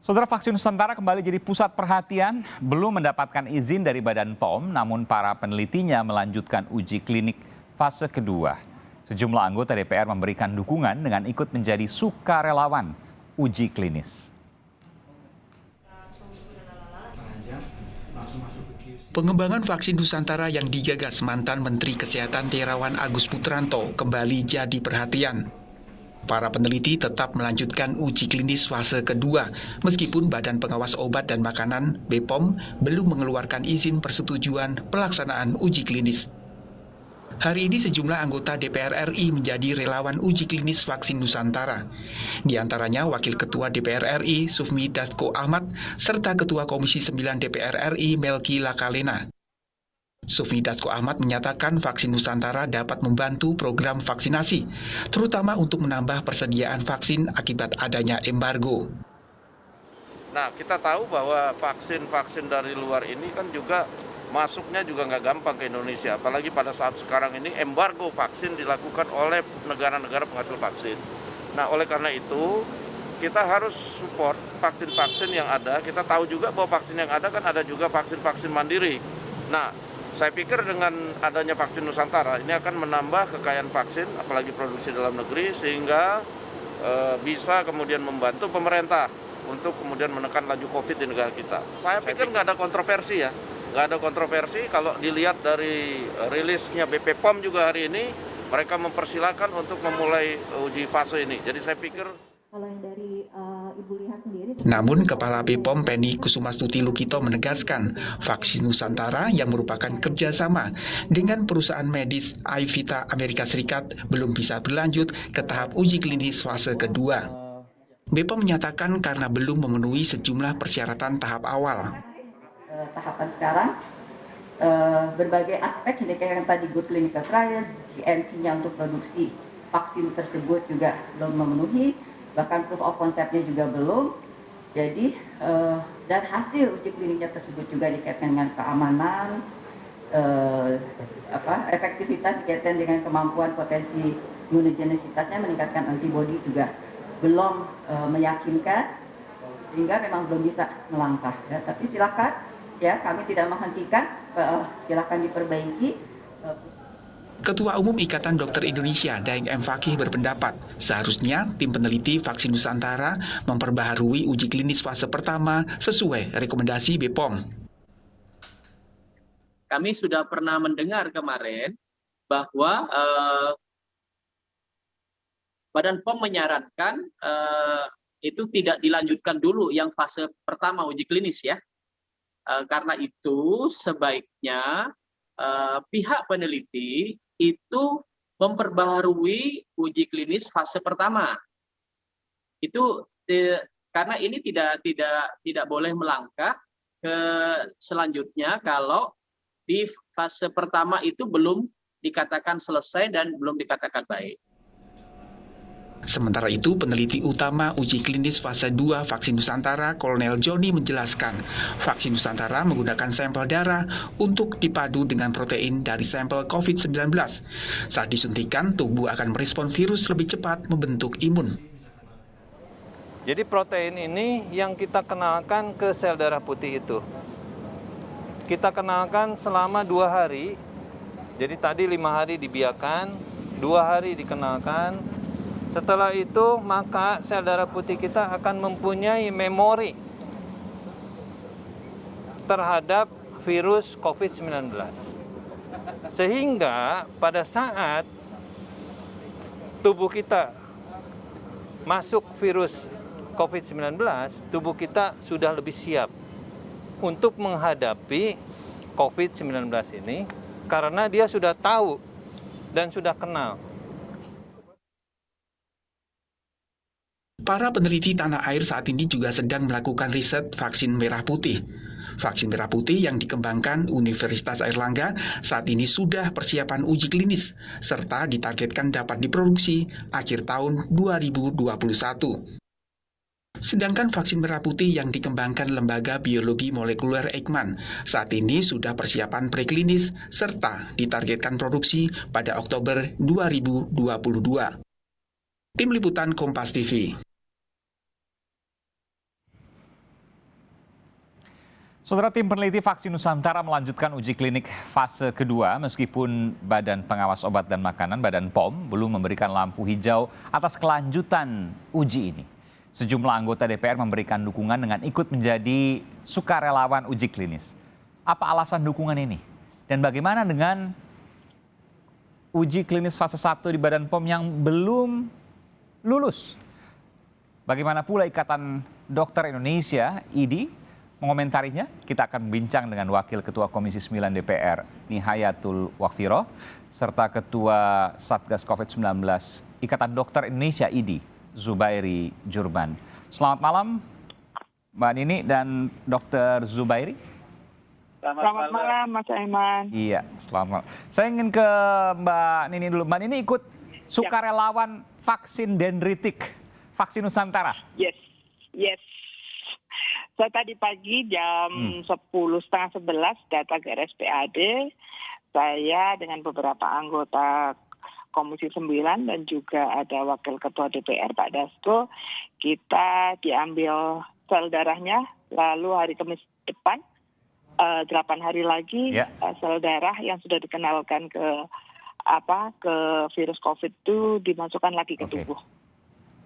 Saudara, vaksin Nusantara kembali jadi pusat perhatian, belum mendapatkan izin dari Badan POM, namun para penelitinya melanjutkan uji klinik fase kedua. Sejumlah anggota DPR memberikan dukungan dengan ikut menjadi sukarelawan uji klinis. Pengembangan vaksin Nusantara yang digagas mantan Menteri Kesehatan Terawan Agus Putranto kembali jadi perhatian. Para peneliti tetap melanjutkan uji klinis fase kedua, meskipun Badan Pengawas Obat dan Makanan (BPOM) belum mengeluarkan izin persetujuan pelaksanaan uji klinis. Hari ini sejumlah anggota DPR RI menjadi relawan uji klinis vaksin Nusantara. Di antaranya Wakil Ketua DPR RI Sufmi Dasko Ahmad serta Ketua Komisi 9 DPR RI Melki Lakalena. Sufmi Dasko Ahmad menyatakan vaksin Nusantara dapat membantu program vaksinasi, terutama untuk menambah persediaan vaksin akibat adanya embargo. Nah, kita tahu bahwa vaksin-vaksin dari luar ini kan juga masuknya juga nggak gampang ke Indonesia, apalagi pada saat sekarang ini embargo vaksin dilakukan oleh negara-negara penghasil vaksin. Nah, oleh karena itu kita harus support vaksin-vaksin yang ada. Kita tahu juga bahwa vaksin yang ada kan ada juga vaksin-vaksin mandiri. Nah, saya pikir dengan adanya vaksin Nusantara ini akan menambah kekayaan vaksin, apalagi produksi dalam negeri, sehingga bisa kemudian membantu pemerintah untuk kemudian menekan laju COVID di negara kita. Saya pikir nggak ada kontroversi ya. Nggak ada kontroversi kalau dilihat dari rilisnya BP POM juga hari ini, mereka mempersilahkan untuk memulai uji fase ini. Jadi saya pikir kalau yang dari Ibu lihat sendiri. Namun Kepala BPOM Penny Kusumastuti Lukito menegaskan vaksin Nusantara yang merupakan kerjasama dengan perusahaan medis Ayvita Amerika Serikat belum bisa berlanjut ke tahap uji klinis fase kedua. BPOM menyatakan karena belum memenuhi sejumlah persyaratan tahap awal. Tahapan sekarang berbagai aspek yang dikatakan tadi good clinical trial, GMP-nya untuk produksi vaksin tersebut juga belum memenuhi, bahkan proof of concept-nya juga belum. Jadi dan hasil uji kliniknya tersebut juga dikaitkan dengan keamanan, efektivitas dikaitkan dengan kemampuan potensi imunogenisitasnya meningkatkan antibodi juga belum meyakinkan, sehingga memang belum bisa melangkah. Ya, tapi silakan. Ya, kami tidak menghentikan, silakan diperbaiki. Ketua Umum Ikatan Dokter Indonesia, Daeng M. Fakih berpendapat, seharusnya tim peneliti vaksin Nusantara memperbaharui uji klinis fase pertama sesuai rekomendasi BPOM. Kami sudah pernah mendengar kemarin bahwa Badan POM menyarankan itu tidak dilanjutkan dulu yang fase pertama uji klinis ya. Karena itu sebaiknya pihak peneliti itu memperbaharui uji klinis fase pertama. Itu karena ini tidak boleh melangkah ke selanjutnya kalau di fase pertama itu belum dikatakan selesai dan belum dikatakan baik. Sementara itu, peneliti utama uji klinis fase 2 vaksin Nusantara, Kolonel Joni menjelaskan, vaksin Nusantara menggunakan sampel darah untuk dipadu dengan protein dari sampel COVID-19. Saat disuntikan, tubuh akan merespon virus lebih cepat membentuk imun. Jadi protein ini yang kita kenalkan ke sel darah putih itu. Kita kenalkan selama 2 hari, jadi tadi 5 hari dibiarkan, 2 hari dikenalkan. Setelah itu, maka sel darah putih kita akan mempunyai memori terhadap virus COVID-19. Sehingga pada saat tubuh kita masuk virus COVID-19, tubuh kita sudah lebih siap untuk menghadapi COVID-19 ini karena dia sudah tahu dan sudah kenal. Para peneliti tanah air saat ini juga sedang melakukan riset vaksin merah putih. Vaksin merah putih yang dikembangkan Universitas Airlangga saat ini sudah persiapan uji klinis, serta ditargetkan dapat diproduksi akhir tahun 2021. Sedangkan vaksin merah putih yang dikembangkan Lembaga Biologi Molekuler Eijkman saat ini sudah persiapan preklinis serta ditargetkan produksi pada Oktober 2022. Tim Liputan Kompas TV. Saudara, tim peneliti vaksin Nusantara melanjutkan uji klinik fase kedua meskipun Badan Pengawas Obat dan Makanan Badan POM belum memberikan lampu hijau atas kelanjutan uji ini. Sejumlah anggota DPR memberikan dukungan dengan ikut menjadi sukarelawan uji klinis. Apa alasan dukungan ini? Dan bagaimana dengan uji klinis fase 1 di Badan POM yang belum lulus? Bagaimana pula Ikatan Dokter Indonesia, IDI, mengomentarinya? Kita akan bincang dengan Wakil Ketua Komisi 9 DPR, Nihayatul Wakfiro, serta Ketua Satgas COVID-19 Ikatan Dokter Indonesia, IDI, Zubairi Jurban. Selamat malam, Mbak Nini dan Dr. Zubairi. Selamat malam, Mas Aiman. Iya, selamat malam. Saya ingin ke Mbak Nini dulu. Mbak Nini ikut sukarelawan vaksin dendritik, vaksin Nusantara. Yes. Saya tadi pagi jam 10:30 datang ke RSPAD. Saya dengan beberapa anggota Komisi 9 dan juga ada Wakil Ketua DPR Pak Dasko, kita diambil sel darahnya, lalu hari Kamis depan 8 hari lagi sel darah yang sudah dikenalkan ke virus COVID itu dimasukkan lagi ke tubuh.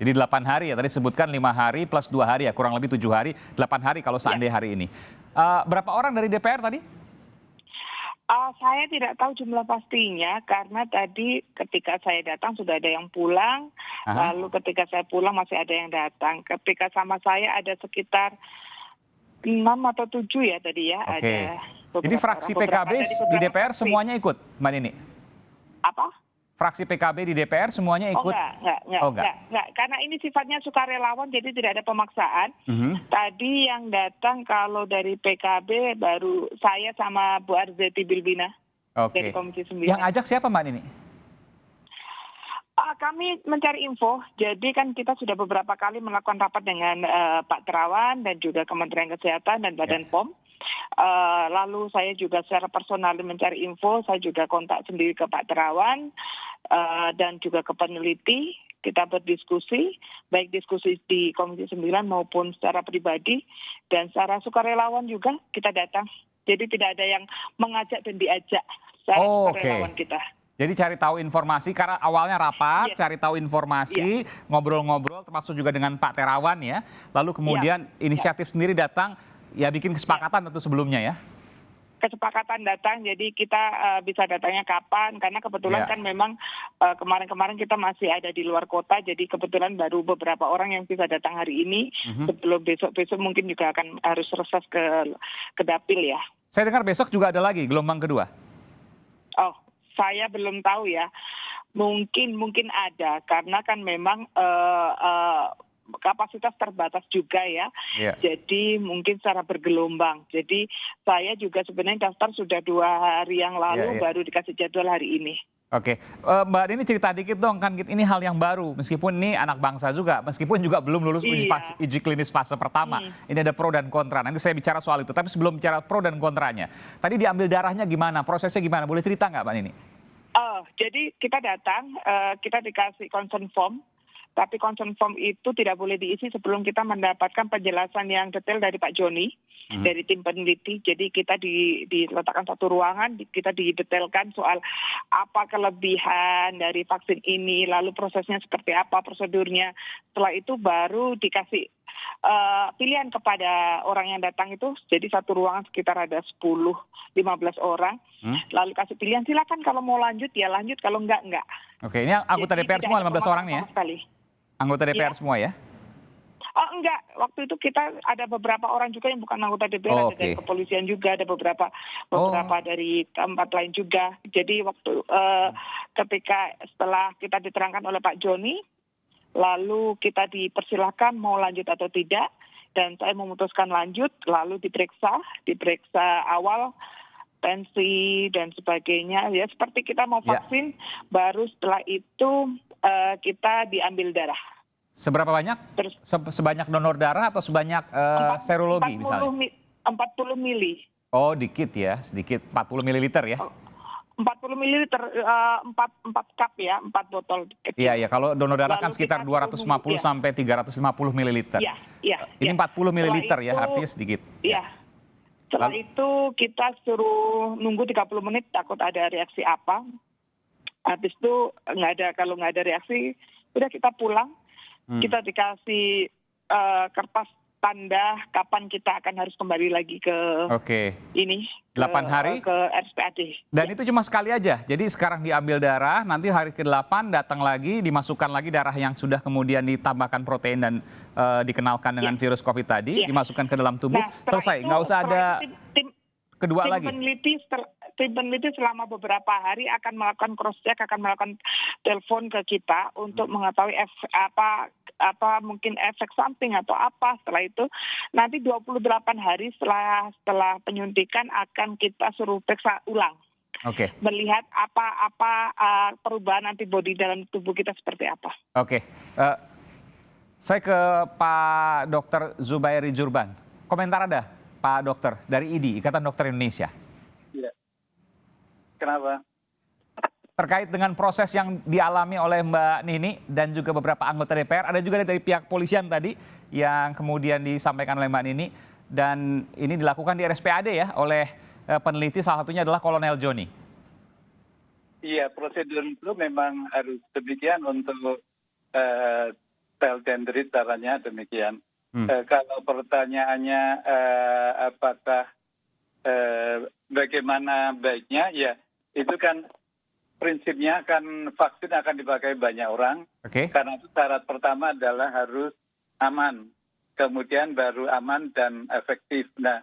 Jadi 8 hari ya, tadi sebutkan 5 hari plus 2 hari ya, kurang lebih 7 hari, 8 hari kalau seandainya hari ini. Berapa orang dari DPR tadi? Saya tidak tahu jumlah pastinya karena tadi ketika saya datang sudah ada yang pulang, lalu ketika saya pulang masih ada yang datang. Ketika sama saya ada sekitar 6 atau 7 ya tadi ya. Oke. Ada Jadi fraksi PKB di DPR semuanya ikut, Mbak Nini? Apa? Fraksi PKB di DPR semuanya ikut? Enggak. Karena ini sifatnya sukarelawan, jadi tidak ada pemaksaan. Tadi yang datang kalau dari PKB baru saya sama Bu Arzeti Bilbina dari Komisi 9. Yang ajak siapa, Mbak Nini? Kami mencari info, jadi kan kita sudah beberapa kali melakukan rapat dengan Pak Terawan dan juga Kementerian Kesehatan dan Badan POM. Lalu saya juga secara personal mencari info, saya juga kontak sendiri ke Pak Terawan dan juga ke peneliti. Kita berdiskusi, baik diskusi di Komisi 9 maupun secara pribadi dan secara sukarelawan juga kita datang. Jadi tidak ada yang mengajak dan diajak secara sukarelawan kita. Jadi cari tahu informasi karena awalnya rapat, cari tahu informasi, ngobrol-ngobrol termasuk juga dengan Pak Terawan ya. Lalu kemudian inisiatif sendiri datang, ya bikin kesepakatan tentu sebelumnya ya. Kesepakatan datang, jadi kita bisa datangnya kapan, karena kebetulan kan memang kemarin-kemarin kita masih ada di luar kota, jadi kebetulan baru beberapa orang yang bisa datang hari ini, sebelum besok-besok mungkin juga akan harus reses ke dapil ya. Saya dengar besok juga ada lagi gelombang kedua. Oh, saya belum tahu ya, mungkin ada, karena kan memang kapasitas terbatas juga ya. Jadi mungkin secara bergelombang. Jadi saya juga sebenarnya daftar sudah 2 hari yang lalu baru dikasih jadwal hari ini. Oke, Mbak Dini cerita dikit dong, kan ini hal yang baru. Meskipun ini anak bangsa juga, meskipun juga belum lulus uji klinis fase pertama. Ini ada pro dan kontra. Nanti saya bicara soal itu. Tapi sebelum bicara pro dan kontranya, tadi diambil darahnya gimana? Prosesnya gimana? Boleh cerita nggak, Mbak Dini? Jadi kita datang, kita dikasih consent form. Tapi consent form itu tidak boleh diisi sebelum kita mendapatkan penjelasan yang detail dari Pak Joni, dari tim peneliti. Jadi kita diletakkan satu ruangan, kita didetailkan soal apa kelebihan dari vaksin ini, lalu prosesnya seperti apa, prosedurnya. Setelah itu baru dikasih pilihan kepada orang yang datang itu. Jadi satu ruangan sekitar ada 10-15 orang. Lalu kasih pilihan, silakan kalau mau lanjut ya lanjut, kalau enggak. Oke, ini anggota DPR semua 15 orang nih ya? Anggota DPR semua ya? Enggak, waktu itu kita ada beberapa orang juga yang bukan anggota DPR, ada dari kepolisian juga, ada beberapa dari tempat lain juga. Jadi waktu ketika setelah kita diterangkan oleh Pak Joni, lalu kita dipersilahkan mau lanjut atau tidak, dan saya memutuskan lanjut, lalu diperiksa awal, tensi dan sebagainya. Ya seperti kita mau vaksin, baru setelah itu kita diambil darah. Seberapa banyak? Sebanyak donor darah atau sebanyak serologi 40 misalnya? 40 mili. Oh dikit ya, sedikit 40 mililiter ya? 40 mililiter, 4 cup ya, 4 botol kecil. Iya, kalau donor darah kan sekitar 250 sampai 350 mililiter. Iya. Ini 40 mililiter ya, artinya sedikit. Iya. Setelah itu kita suruh nunggu 30 menit takut ada reaksi apa. Habis itu kalau nggak ada reaksi, udah kita pulang. Kita dikasih kertas tanda kapan kita akan harus kembali lagi ke ini 8 hari ke RSPAD. dan itu cuma sekali aja. Jadi sekarang diambil darah, nanti hari ke-8 datang lagi, dimasukkan lagi darah yang sudah kemudian ditambahkan protein dan dikenalkan dengan virus COVID tadi, dimasukkan ke dalam tubuh, selesai. Nggak usah ada kedua lagi. Tim peneliti selama beberapa hari akan melakukan cross check, akan melakukan telepon ke kita untuk mengetahui apa mungkin efek samping atau apa. Setelah itu nanti 28 hari setelah penyuntikan akan kita suruh periksa ulang. Melihat apa perubahan antibodi dalam tubuh kita seperti apa. Saya ke Pak Dr. Zubairi Jurban. Komentar ada, Pak Dokter, dari IDI, Ikatan Dokter Indonesia. Iya. Kenapa? Terkait dengan proses yang dialami oleh Mbak Nini dan juga beberapa anggota DPR, ada juga dari pihak polisian tadi yang kemudian disampaikan oleh Mbak Nini, dan ini dilakukan di RSPAD ya oleh peneliti, salah satunya adalah Kolonel Joni. Iya, prosedur itu memang harus demikian untuk sel dendrit, caranya demikian. Kalau pertanyaannya apakah bagaimana baiknya, ya itu kan prinsipnya kan vaksin akan dipakai banyak orang. Karena itu syarat pertama adalah harus aman, kemudian baru aman dan efektif. Nah,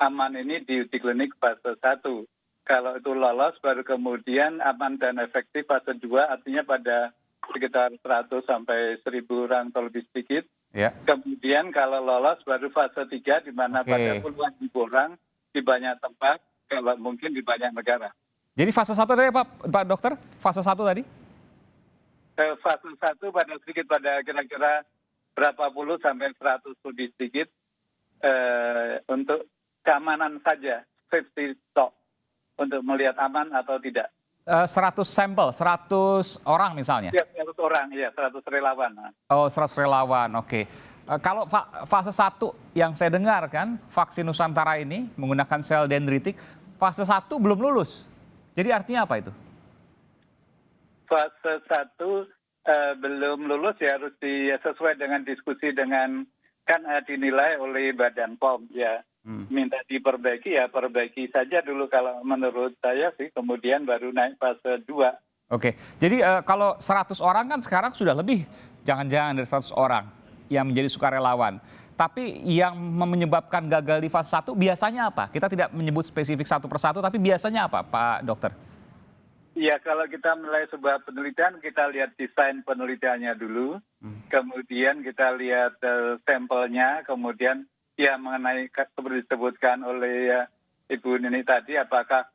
aman ini di uji klinik fase 1. Kalau itu lolos baru kemudian aman dan efektif fase 2, artinya pada sekitar 100 sampai 1000 orang atau lebih sedikit. Kemudian kalau lolos baru fase 3 di mana pada puluhan ribu orang di banyak tempat, kalau mungkin di banyak negara. Jadi fase 1 tadi Pak Dokter, fase 1 tadi? Fase 1 pada kira-kira berapa puluh sampai 100 lebih sedikit untuk keamanan saja, safety stock, untuk melihat aman atau tidak. 100 sampel, 100 orang misalnya? Ya, 100 orang, ya 100 relawan. Oh, 100 relawan, oke. Kalau fase 1 yang saya dengar kan, vaksin Nusantara ini menggunakan sel dendritik, fase 1 belum lulus. Jadi artinya apa itu? Fase 1 belum lulus, ya harus sesuai dengan diskusi dengan, kan dinilai oleh Badan POM ya. Minta diperbaiki, ya perbaiki saja dulu kalau menurut saya sih, kemudian baru naik fase 2. Jadi kalau 100 orang kan sekarang sudah lebih, jangan-jangan dari 100 orang yang menjadi sukarelawan. Tapi yang menyebabkan gagal di fase 1 biasanya apa? Kita tidak menyebut spesifik satu persatu, tapi biasanya apa, Pak Dokter? Ya, kalau kita mulai sebuah penelitian, kita lihat desain penelitiannya dulu, kemudian kita lihat sampelnya, kemudian ya mengenai seperti disebutkan oleh Ibu Nini tadi, apakah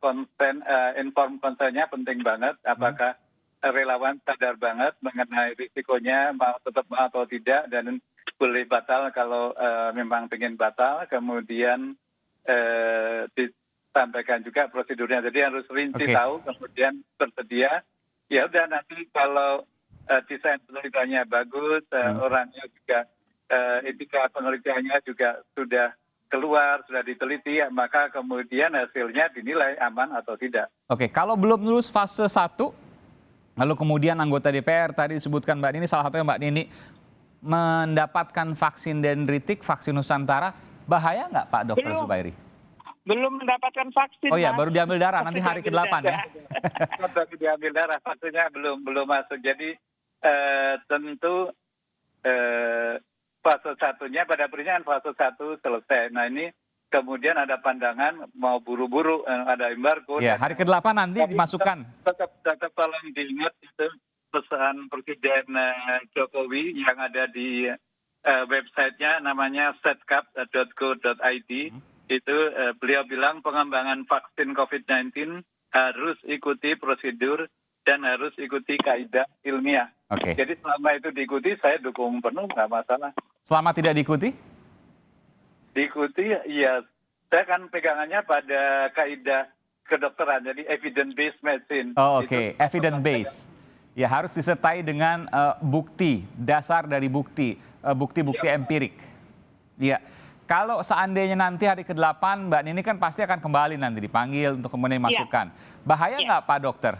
inform konsennya penting banget, apakah relawan sadar banget mengenai risikonya, mau tetap atau tidak, dan boleh batal kalau memang ingin batal, kemudian disampaikan juga prosedurnya. Jadi harus rinci tahu, kemudian bersedia. Ya udah, nanti kalau desain penelitiannya bagus, orangnya juga etika penelitiannya juga sudah keluar, sudah diteliti, maka kemudian hasilnya dinilai aman atau tidak. Kalau belum lulus fase 1, lalu kemudian anggota DPR tadi disebutkan Mbak Nini, salah satunya Mbak Nini, mendapatkan vaksin dendritik, vaksin Nusantara, bahaya nggak Pak Dr. Zubairi? Belum mendapatkan vaksin. Oh ya, baru diambil darah, nanti hari ke-8 ya? Baru diambil darah, vaksinnya belum masuk. Jadi tentu fase 1-nya pada prinsipnya fase 1 selesai. Nah ini kemudian ada pandangan mau buru-buru, ada embargo. Ya, hari ke-8 nanti dimasukkan. Tetap tolong diingat itu pesan Presiden Jokowi yang ada di websitenya, namanya setcap.go.id. Itu beliau bilang pengembangan vaksin COVID-19 harus ikuti prosedur dan harus ikuti kaidah ilmiah. Jadi selama itu diikuti, saya dukung penuh, nggak masalah. Selama tidak diikuti? Diikuti, ya saya kan pegangannya pada kaidah kedokteran, jadi evidence-based medicine. Evidence-based. Ya, harus disertai dengan bukti, dasar dari bukti-bukti empirik. Ya. Kalau seandainya nanti hari ke-8 Mbak Nini kan pasti akan kembali nanti dipanggil untuk kemudian dimasukkan. Bahaya nggak Pak Dokter?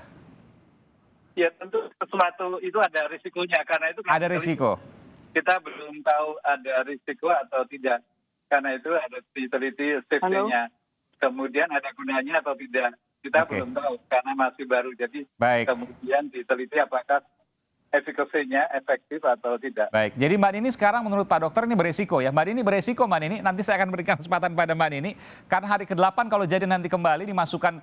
Ya tentu sesuatu itu ada risikonya, karena itu Ada risiko. kita belum tahu ada risiko atau tidak. Karena itu ada diteliti safety-nya. Kemudian ada gunanya atau tidak. Kita belum tahu karena masih baru. Jadi kemudian diteliti apakah efikasinya efektif atau tidak. Baik, jadi Mbak Nini sekarang menurut Pak Dokter ini beresiko ya. Mbak Nini beresiko Mbak Nini, nanti saya akan berikan kesempatan pada Mbak Nini. Karena hari ke-8 kalau jadi nanti kembali dimasukkan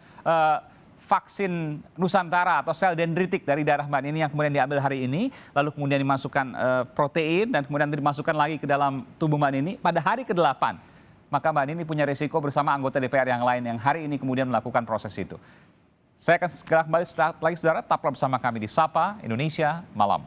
vaksin Nusantara atau sel dendritik dari darah Mbak Nini yang kemudian diambil hari ini, lalu kemudian dimasukkan protein dan kemudian dimasukkan lagi ke dalam tubuh Mbak Nini pada hari ke-8. Maka Mbak Nini punya risiko bersama anggota DPR yang lain yang hari ini kemudian melakukan proses itu. Saya akan segera kembali setelah lagi saudara, tetaplah bersama kami di Sapa Indonesia Malam.